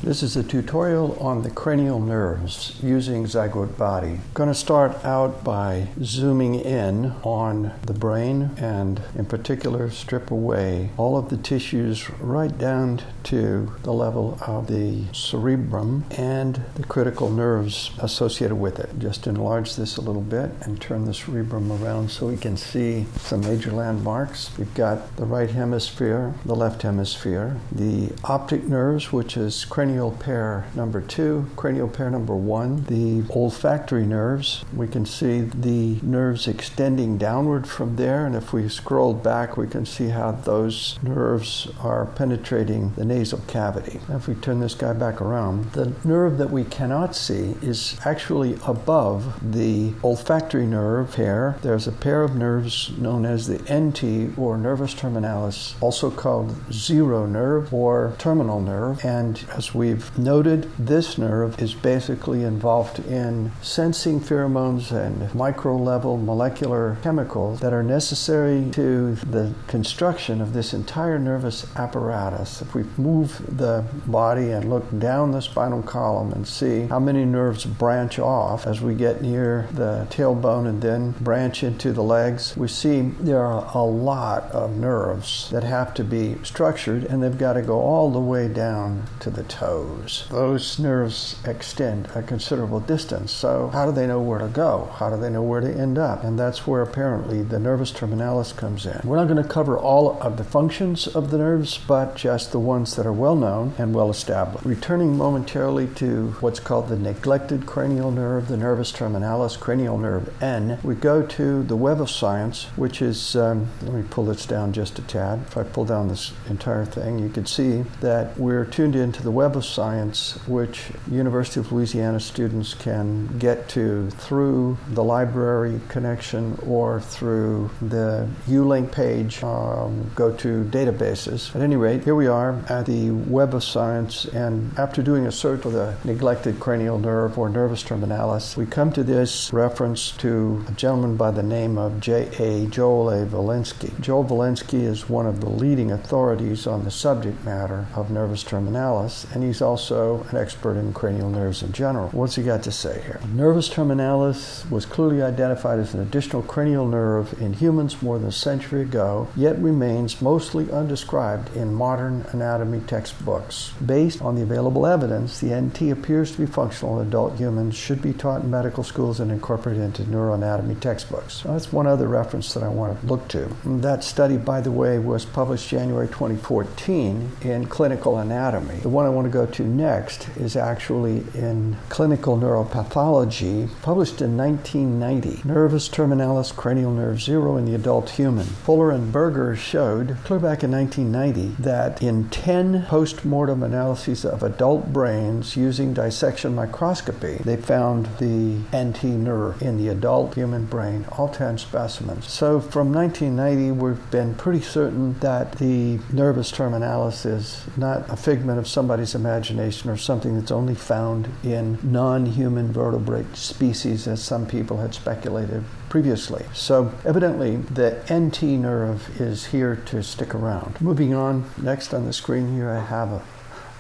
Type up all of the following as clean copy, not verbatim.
This is a tutorial on the cranial nerves using zygote body. I'm going to start out by zooming in on the brain and in particular strip away all of the tissues right down to the level of the cerebrum and the critical nerves associated with it. Just enlarge this a little bit and turn the cerebrum around so we can see some major landmarks. We've got the right hemisphere, the left hemisphere, the optic nerves, which is cranial pair number 2, cranial pair number 1, the olfactory nerves. We can see the nerves extending downward from there, and if we scroll back, we can see how those nerves are penetrating the nasal cavity. Now, if we turn this guy back around, the nerve that we cannot see is actually above the olfactory nerve pair. There's a pair of nerves known as the NT, or nervus terminalis, also called zero nerve or terminal nerve, and as we've noted, this nerve is basically involved in sensing pheromones and micro-level molecular chemicals that are necessary to the construction of this entire nervous apparatus. If we move the body and look down the spinal column and see how many nerves branch off as we get near the tailbone and then branch into the legs, we see there are a lot of nerves that have to be structured, and they've got to go all the way down to the toes. Those nerves extend a considerable distance, so how do they know where to go? How do they know where to end up? And that's where apparently the nervus terminalis comes in. We're not going to cover all of the functions of the nerves, but just the ones that are well known and well established. Returning momentarily to what's called the neglected cranial nerve, the nervus terminalis, cranial nerve N, we go to the web of science, which is, let me pull this down just a tad. If I pull down this entire thing, you can see that we're tuned into the web of science, which University of Louisiana students can get to through the library connection or through the U-Link page, go to databases. At any rate, here we are at the web of science, and after doing a search for the neglected cranial nerve or nervus terminalis, we come to this reference to a gentleman by the name of Joel A. Walensky. Joel Walensky is one of the leading authorities on the subject matter of nervus terminalis, and he's also an expert in cranial nerves in general. What's he got to say here? Nervus terminalis was clearly identified as an additional cranial nerve in humans more than a century ago, yet remains mostly undescribed in modern anatomy textbooks. Based on the available evidence, the NT appears to be functional in adult humans, should be taught in medical schools and incorporated into neuroanatomy textbooks. Now, that's one other reference that I want to look to. That study, by the way, was published January 2014 in Clinical Anatomy. The one I want to go to next is actually in Clinical Neuropathology, published in 1990. Nervus terminalis cranial nerve 0 in the adult human. Fuller and Berger showed, clear back in 1990, that in 10 post-mortem analyses of adult brains using dissection microscopy, they found the NT nerve in the adult human brain, all 10 specimens. So from 1990, we've been pretty certain that the nervus terminalis is not a figment of somebody's imagination or something that's only found in non-human vertebrate species, as some people had speculated previously. So evidently the NT nerve is here to stick around. Moving on, next on the screen here I have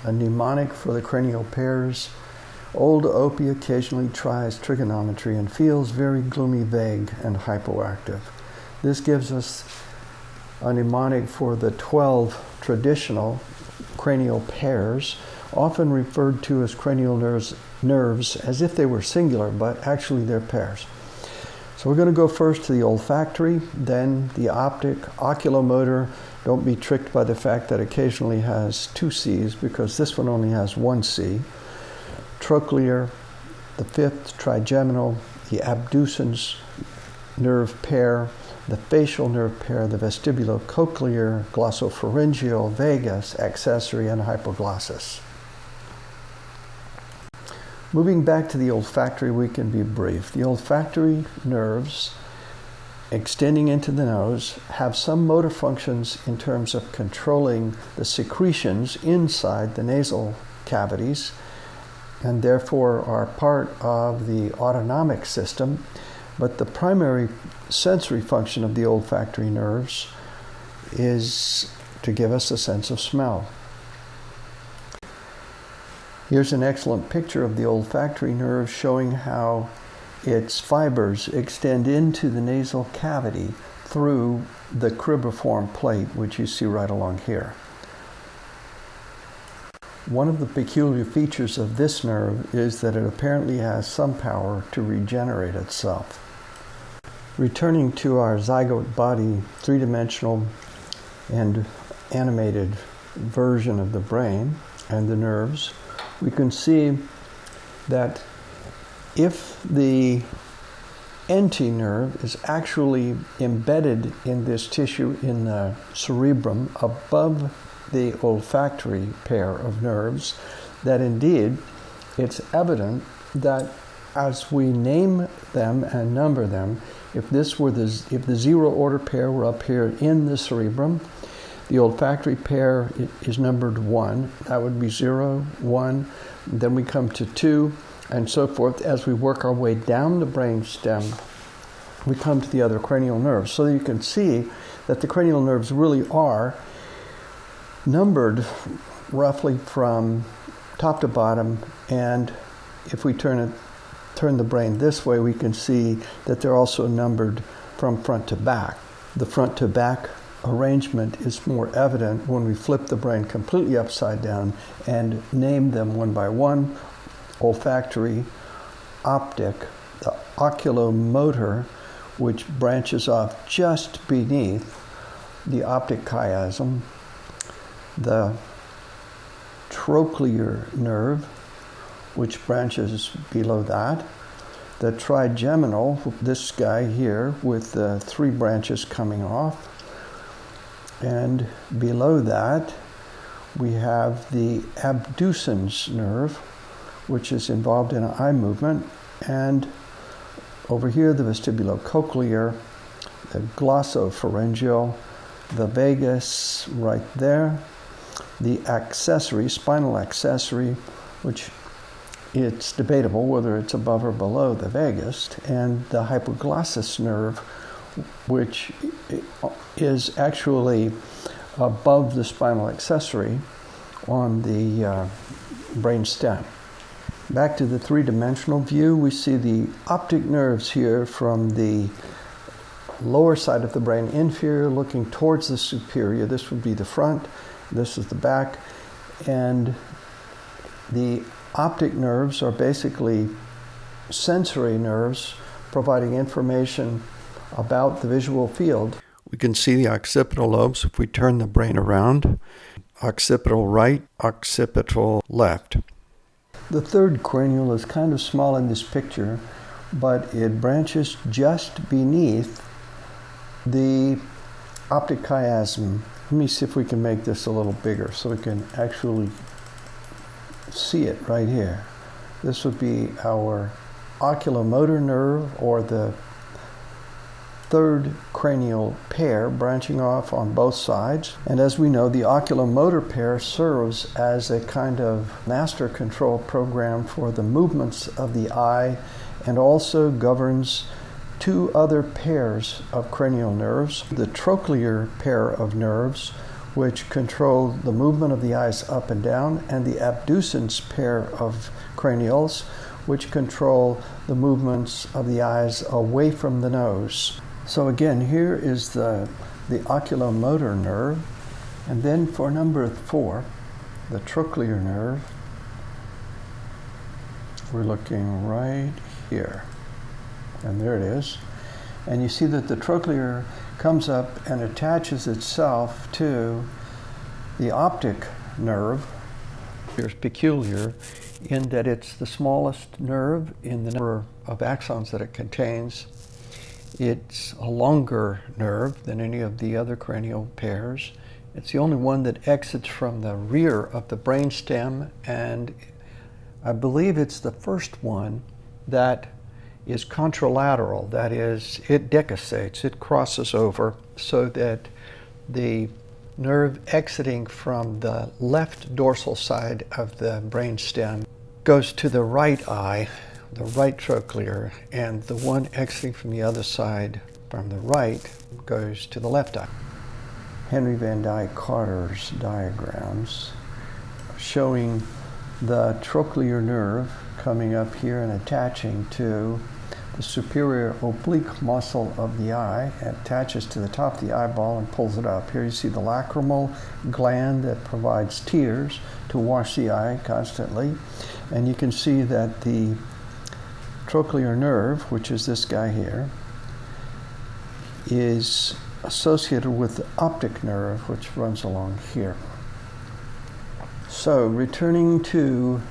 a mnemonic for the cranial pairs. Old Opie occasionally tries trigonometry and feels very gloomy, vague, and hypoactive. This gives us a mnemonic for the 12 traditional cranial pairs, often referred to as cranial nerves as if they were singular, but actually they're pairs. So we're going to go first to the olfactory, then the optic, oculomotor. Don't be tricked by the fact that occasionally has 2 C's, because this one only has 1 C. Trochlear, the 5th trigeminal, the abducens nerve pair, the facial nerve pair, the vestibulocochlear, glossopharyngeal, vagus, accessory, and hypoglossus. Moving back to the olfactory, we can be brief. The olfactory nerves extending into the nose have some motor functions in terms of controlling the secretions inside the nasal cavities, and therefore are part of the autonomic system. But the primary sensory function of the olfactory nerves is to give us a sense of smell. Here's an excellent picture of the olfactory nerve showing how its fibers extend into the nasal cavity through the cribriform plate, which you see right along here. One of the peculiar features of this nerve is that it apparently has some power to regenerate itself. Returning to our zygote body, three-dimensional and animated version of the brain and the nerves, we can see that if the NT nerve is actually embedded in this tissue in the cerebrum above the olfactory pair of nerves, that indeed it's evident that as we name them and number them, if the zero order pair were up here in the cerebrum, the olfactory pair is numbered 1. That would be 0, 1. Then we come to 2, and so forth. As we work our way down the brain stem, we come to the other cranial nerves. So you can see that the cranial nerves really are numbered roughly from top to bottom, and if we turn the brain this way, we can see that they're also numbered from front to back. The front to back arrangement is more evident when we flip the brain completely upside down and name them one by one: olfactory, optic, the oculomotor, which branches off just beneath the optic chiasm, the trochlear nerve, which branches below that, the trigeminal, this guy here with the 3 branches coming off, and below that we have the abducens nerve, which is involved in eye movement, and over here the vestibulocochlear, the glossopharyngeal, the vagus right there, the accessory, spinal accessory, which it's debatable whether it's above or below the vagus, and the hypoglossal nerve, which is actually above the spinal accessory on the brain stem. Back to the three-dimensional view, we see the optic nerves here from the lower side of the brain, inferior, looking towards the superior. This would be the front, this is the back, and the optic nerves are basically sensory nerves providing information about the visual field. We can see the occipital lobes if we turn the brain around. Occipital right, occipital left. The third cranial is kind of small in this picture, but it branches just beneath the optic chiasm. Let me see if we can make this a little bigger so we can actually see it right here. This would be our oculomotor nerve, or the third cranial pair branching off on both sides. And as we know, the oculomotor pair serves as a kind of master control program for the movements of the eye, and also governs 2 other pairs of cranial nerves: the trochlear pair of nerves, which control the movement of the eyes up and down, and the abducens pair of cranials, which control the movements of the eyes away from the nose. So again, here is the oculomotor nerve, and then for number 4, the trochlear nerve, we're looking right here, and there it is. And you see that the trochlear comes up and attaches itself to the optic nerve. It's peculiar in that it's the smallest nerve in the number of axons that it contains. It's a longer nerve than any of the other cranial pairs. It's the only one that exits from the rear of the brainstem, and I believe it's the first one that is contralateral. That is, it decussates, it crosses over, so that the nerve exiting from the left dorsal side of the brainstem goes to the right eye, the right trochlear, and the one exiting from the other side from the right goes to the left eye. Henry Van Dyke Carter's diagrams showing the trochlear nerve coming up here and attaching to the superior oblique muscle of the eye. It attaches to the top of the eyeball and pulls it up. Here you see the lacrimal gland that provides tears to wash the eye constantly. And you can see that the trochlear nerve, which is this guy here, is associated with the optic nerve, which runs along here. So, returning to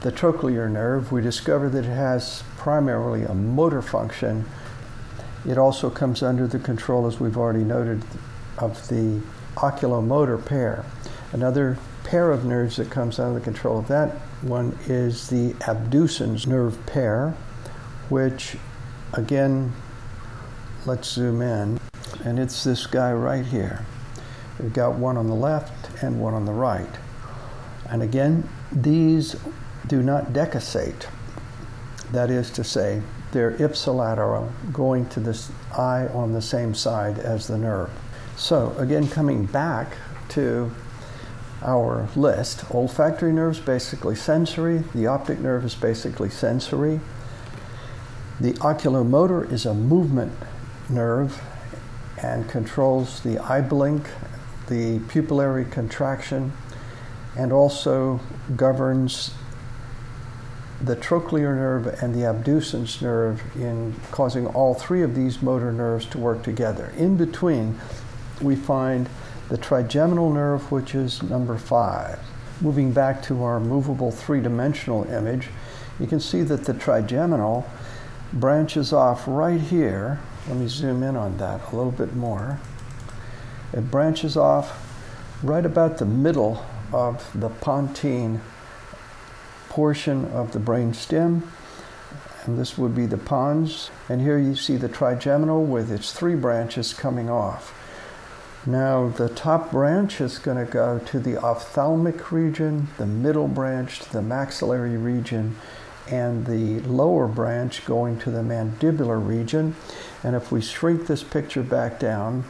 the trochlear nerve, we discover that it has primarily a motor function. It also comes under the control, as we've already noted, of the oculomotor pair. Another pair of nerves that comes under the control of that one is the Abducens Nerve pair, which, again, let's zoom in, and it's this guy right here. We've got one on the left and one on the right. And again, these do not decussate. That is to say, they're ipsilateral, going to this eye on the same side as the nerve. So again, coming back to our list, olfactory nerve is basically sensory, the optic nerve is basically sensory, the oculomotor is a movement nerve and controls the eye blink, the pupillary contraction, and also governs the trochlear nerve and the abducens nerve in causing all three of these motor nerves to work together. In between, we find the trigeminal nerve, which is number 5. Moving back to our movable three-dimensional image, you can see that the trigeminal branches off right here. Let me zoom in on that a little bit more. It branches off right about the middle of the pontine portion of the brain stem, and this would be the pons. And here you see the trigeminal with its 3 branches coming off. Now the top branch is going to go to the ophthalmic region, the middle branch to the maxillary region, and the lower branch going to the mandibular region. And if we shrink this picture back down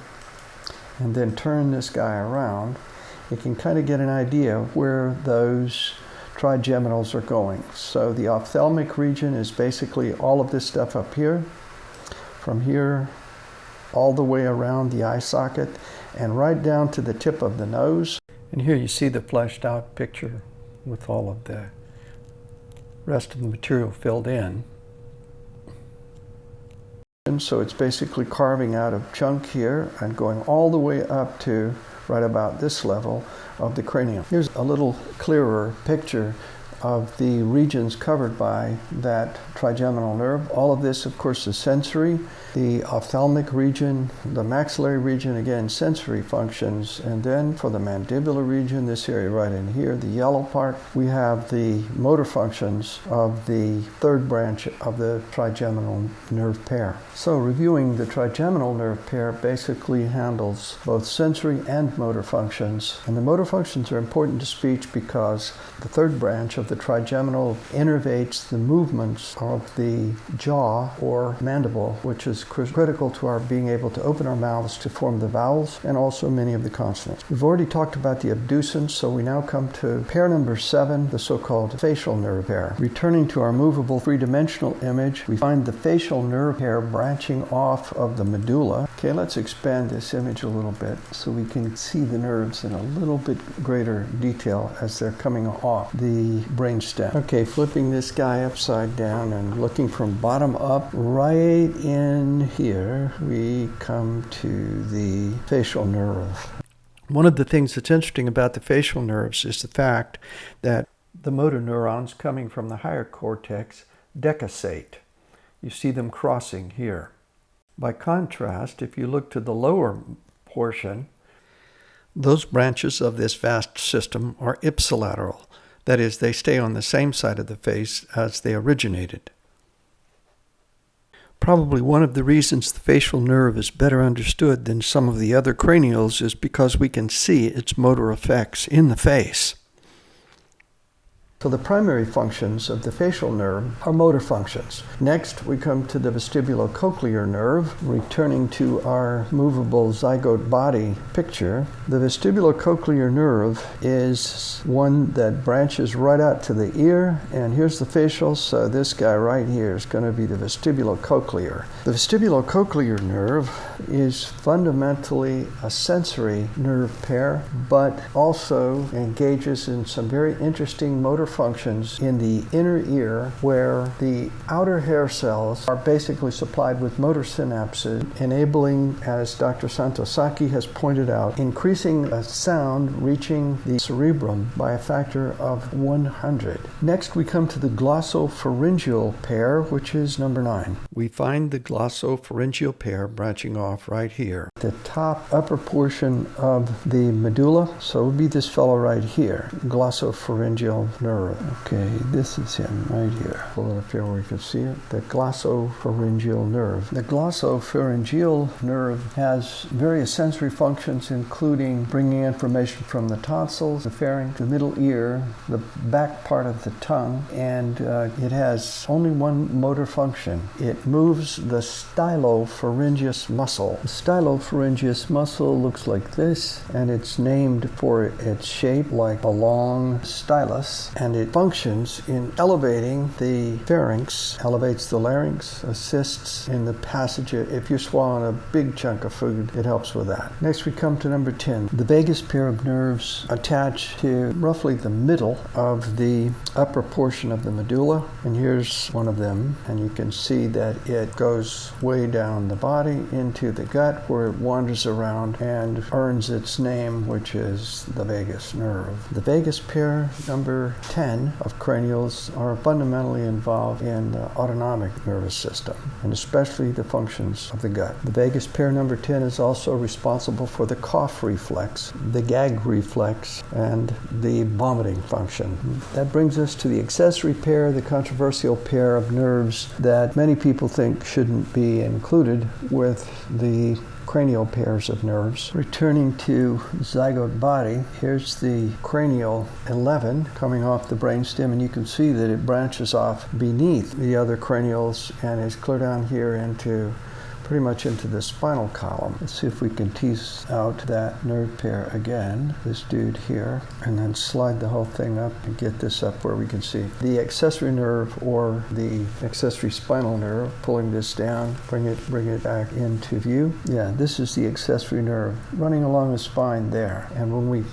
and then turn this guy around, you can kind of get an idea of where those trigeminals are going. So the ophthalmic region is basically all of this stuff up here, from here all the way around the eye socket and right down to the tip of the nose. And here you see the fleshed out picture with all of the rest of the material filled in. And so it's basically carving out a chunk here and going all the way up to right about this level of the cranium. Here's a little clearer picture of the regions covered by that trigeminal nerve. All of this, of course, is sensory. The ophthalmic region, the maxillary region, again, sensory functions. And then for the mandibular region, this area right in here, the yellow part, we have the motor functions of the 3rd branch of the trigeminal nerve pair. So reviewing, the trigeminal nerve pair basically handles both sensory and motor functions. And the motor functions are important to speech because the 3rd branch of the trigeminal innervates the movements of the jaw or mandible, which is critical to our being able to open our mouths to form the vowels and also many of the consonants. We've already talked about the abducens, so we now come to pair number 7, the so-called facial nerve pair. Returning to our movable three-dimensional image, we find the facial nerve pair branching off of the medulla. Okay, let's expand this image a little bit so we can see the nerves in a little bit greater detail as they're coming off the brain stem. Okay, flipping this guy upside down and looking from bottom up, right in here we come to the facial nerve. One of the things that's interesting about the facial nerves is the fact that the motor neurons coming from the higher cortex decussate. You see them crossing here. By contrast, if you look to the lower portion, those branches of this vast system are ipsilateral. That is, they stay on the same side of the face as they originated. Probably one of the reasons the facial nerve is better understood than some of the other cranials is because we can see its motor effects in the face. So So the primary functions of the facial nerve are motor functions. Next, we come to the vestibulocochlear nerve. Returning to our movable zygote body picture, the vestibulocochlear nerve is one that branches right out to the ear, and here's the facial, so this guy right here is going to be the vestibulocochlear. The vestibulocochlear nerve is fundamentally a sensory nerve pair, but also engages in some very interesting motor functions in the inner ear, where the outer hair cells are basically supplied with motor synapses, enabling, as Dr. Santosaki has pointed out, increasing a sound reaching the cerebrum by a factor of 100. Next, we come to the glossopharyngeal pair, which is number 9. We find the glossopharyngeal pair branching off right here. The top upper portion of the medulla, so it would be this fellow right here, glossopharyngeal nerve. Okay, this is him right here. Pull it up here where you can see it. The glossopharyngeal nerve. The glossopharyngeal nerve has various sensory functions, including bringing information from the tonsils, the pharynx, the middle ear, the back part of the tongue, and it has only one motor function. It moves the stylopharyngeus muscle. The stylopharyngeus muscle looks like this, and it's named for its shape like a long stylus, and it functions in elevating the pharynx, elevates the larynx, assists in the passage. If you're swallowing a big chunk of food, it helps with that. Next, we come to number 10. The vagus pair of nerves attach to roughly the middle of the upper portion of the medulla, and here's one of them, and you can see that it goes way down the body into the gut, where it wanders around and earns its name, which is the vagus nerve. The vagus pair number 10 of cranials are fundamentally involved in the autonomic nervous system, and especially the functions of the gut. The vagus pair number 10 is also responsible for the cough reflex, the gag reflex, and the vomiting function. That brings us to the accessory pair, the controversial pair of nerves that many people think shouldn't be included with the cranial pairs of nerves. Returning to zygote body, here's the cranial 11 coming off the brainstem, and you can see that it branches off beneath the other cranials and is clear down here into pretty much into the spinal column. Let's see if we can tease out that nerve pair again, this dude here, and then slide the whole thing up and get this up where we can see the accessory nerve, or the accessory spinal nerve. Pulling this down, bring it back into view. Yeah, this is the accessory nerve running along the spine there, and when we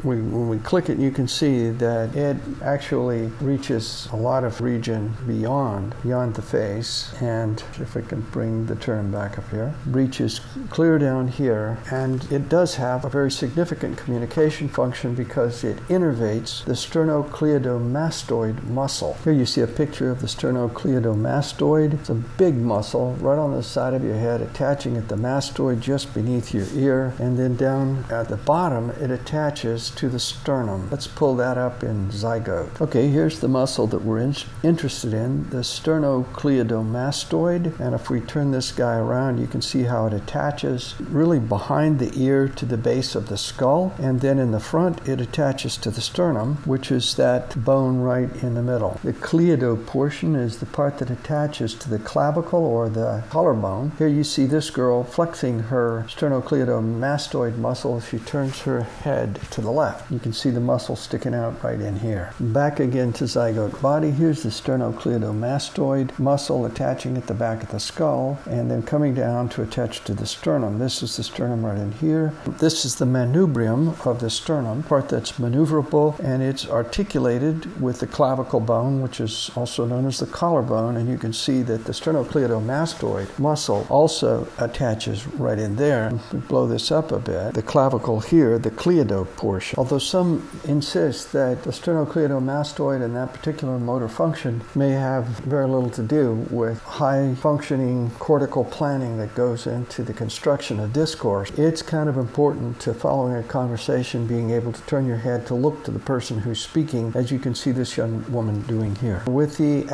click it, you can see that it actually reaches a lot of region beyond the face, and if we can bring the term back up here, reaches clear down here, and it does have a very significant communication function because it innervates the sternocleidomastoid muscle. Here you see a picture of the sternocleidomastoid. It's a big muscle right on the side of your head, attaching at the mastoid just beneath your ear, and then down at the bottom it attaches to the sternum. Let's pull that up in zygote. Okay, here's the muscle that we're interested in, the sternocleidomastoid, and if we turn this guy around, you can see how it attaches really behind the ear to the base of the skull, and then in the front it attaches to the sternum, which is that bone right in the middle. The cleido portion is the part that attaches to the clavicle or the collarbone. Here you see this girl flexing her sternocleidomastoid muscle. She turns her head to the left. You can see the muscle sticking out right in here. Back again to zygote body. Here's the sternocleidomastoid muscle attaching at the back of the skull, and then coming down to attach to the sternum. This is the sternum right in here. This is the manubrium of the sternum, part that's maneuverable, and it's articulated with the clavicle bone, which is also known as the collarbone, and you can see that the sternocleidomastoid muscle also attaches right in there. If we blow this up a bit, the clavicle here, the cleido portion. Although some insist that the sternocleidomastoid and that particular motor function may have very little to do with high functioning cortical planning that goes into the construction of discourse, it's kind of important to, following a conversation, being able to turn your head to look to the person who's speaking, as you can see this young woman doing here. With the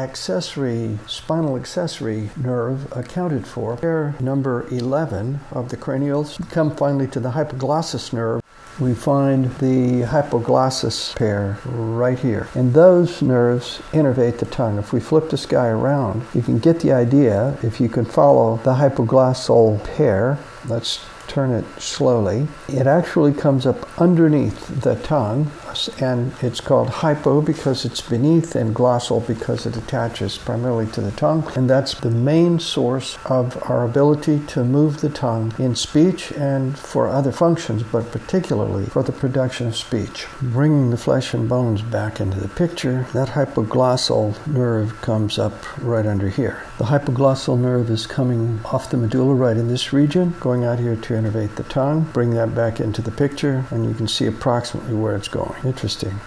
spinal accessory nerve accounted for, pair number 11 of the cranials, come finally to the hypoglossal nerve. we find the hypoglossal pair right here. And those nerves innervate the tongue. If we flip this guy around, you can get the idea. If you can follow the hypoglossal pair, let's turn it slowly, it actually comes up underneath the tongue, and it's called hypo because it's beneath, and glossal because it attaches primarily to the tongue. And that's the main source of our ability to move the tongue in speech and for other functions, but particularly for the production of speech. Bringing the flesh and bones back into the picture, that hypoglossal nerve comes up right under here. The hypoglossal nerve is coming off the medulla right in this region, going out here to innervate the tongue. Bring that back into the picture, and you can see approximately where it's going. Interesting.